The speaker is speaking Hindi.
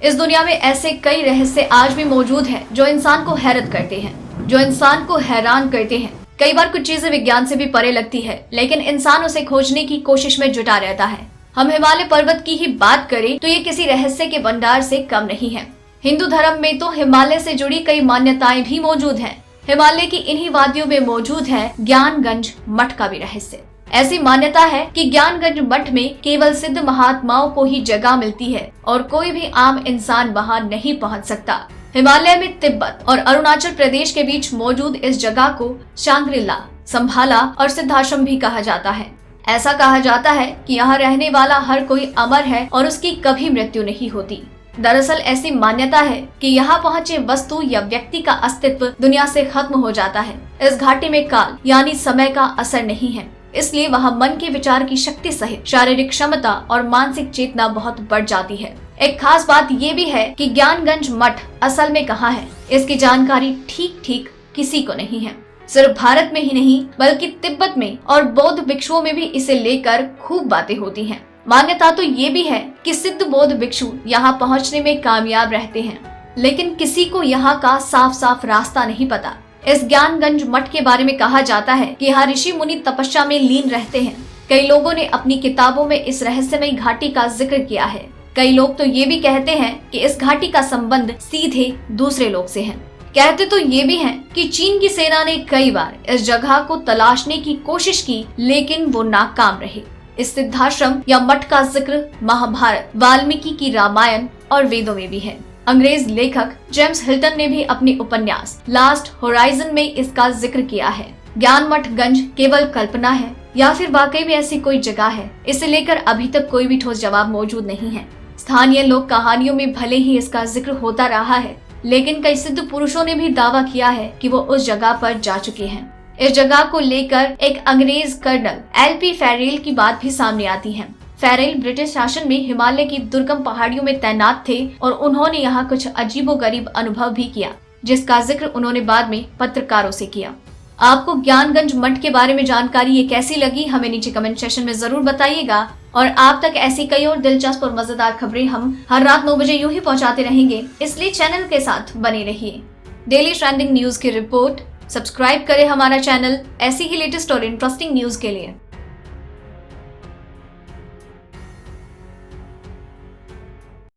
इस दुनिया में ऐसे कई रहस्य आज भी मौजूद हैं जो इंसान को हैरत करते हैं, जो इंसान को हैरान करते हैं। कई बार कुछ चीजें विज्ञान से भी परे लगती है, लेकिन इंसान उसे खोजने की कोशिश में जुटा रहता है। हम हिमालय पर्वत की ही बात करें तो ये किसी रहस्य के भंडार से कम नहीं है। हिंदू धर्म में तो हिमालय से जुड़ी कई मान्यताएं भी मौजूद हैं। हिमालय की इन्हीं वादियों में मौजूद है ज्ञानगंज मठ का भी रहस्य। ऐसी मान्यता है कि ज्ञानगंज मठ में केवल सिद्ध महात्माओं को ही जगह मिलती है और कोई भी आम इंसान वहां नहीं पहुंच सकता। हिमालय में तिब्बत और अरुणाचल प्रदेश के बीच मौजूद इस जगह को शांग्रीला, संभाला और सिद्धाश्रम भी कहा जाता है। ऐसा कहा जाता है कि यहाँ रहने वाला हर कोई अमर है और उसकी कभी मृत्यु नहीं होती। दरअसल ऐसी मान्यता है कि यहाँ पहुँचे वस्तु या व्यक्ति का अस्तित्व दुनिया से खत्म हो जाता है। इस घाटी में काल यानी समय का असर नहीं है, इसलिए वहाँ मन के विचार की शक्ति सहित शारीरिक क्षमता और मानसिक चेतना बहुत बढ़ जाती है। एक खास बात ये भी है कि ज्ञानगंज मठ असल में कहाँ है, इसकी जानकारी ठीक किसी को नहीं है। सिर्फ भारत में ही नहीं बल्कि तिब्बत में और बौद्ध भिक्षुओं में भी इसे लेकर खूब बातें होती हैं। मान्यता तो ये भी है कि सिद्ध बौद्ध भिक्षु यहाँ पहुँचने में कामयाब रहते हैं, लेकिन किसी को यहाँ का साफ रास्ता नहीं पता। इस ज्ञानगंज मठ के बारे में कहा जाता है कि यहाँ ऋषि मुनि तपस्या में लीन रहते हैं। कई लोगों ने अपनी किताबों में इस रहस्यमयी घाटी का जिक्र किया है। कई लोग तो ये भी कहते हैं कि इस घाटी का संबंध सीधे दूसरे लोग से है। कहते तो ये भी हैं कि चीन की सेना ने कई बार इस जगह को तलाशने की कोशिश की, लेकिन वो नाकाम रहे। इस सिद्धाश्रम या मठ का जिक्र महाभारत, वाल्मीकि की रामायण और वेदों में भी है। अंग्रेज लेखक जेम्स हिल्टन ने भी अपने उपन्यास लास्ट होराइजन में इसका जिक्र किया है। ज्ञान मठ गंज केवल कल्पना है या फिर वाकई में ऐसी कोई जगह है, इसे लेकर अभी तक कोई भी ठोस जवाब मौजूद नहीं है। स्थानीय लोक कहानियों में भले ही इसका जिक्र होता रहा है, लेकिन कई सिद्ध पुरुषों ने भी दावा किया है कि वो उस जगह पर जा चुके हैं। इस जगह को लेकर एक अंग्रेज कर्नल LP फेरेल की बात भी सामने आती है। फेरेल ब्रिटिश शासन में हिमालय की दुर्गम पहाड़ियों में तैनात थे और उन्होंने यहाँ कुछ अजीबोगरीब अनुभव भी किया, जिसका जिक्र उन्होंने बाद में पत्रकारों से किया। आपको ज्ञानगंज मठ के बारे में जानकारी ये कैसी लगी, हमें नीचे कमेंट सेक्शन में जरूर बताइएगा। और आप तक ऐसी कई और दिलचस्प और मजेदार खबरें हम हर रात 9 बजे यूं ही पहुंचाते रहेंगे, इसलिए चैनल के साथ बने रहिए। डेली ट्रेंडिंग न्यूज की रिपोर्ट सब्सक्राइब करें हमारा चैनल ऐसी ही लेटेस्ट और इंटरेस्टिंग न्यूज के लिए।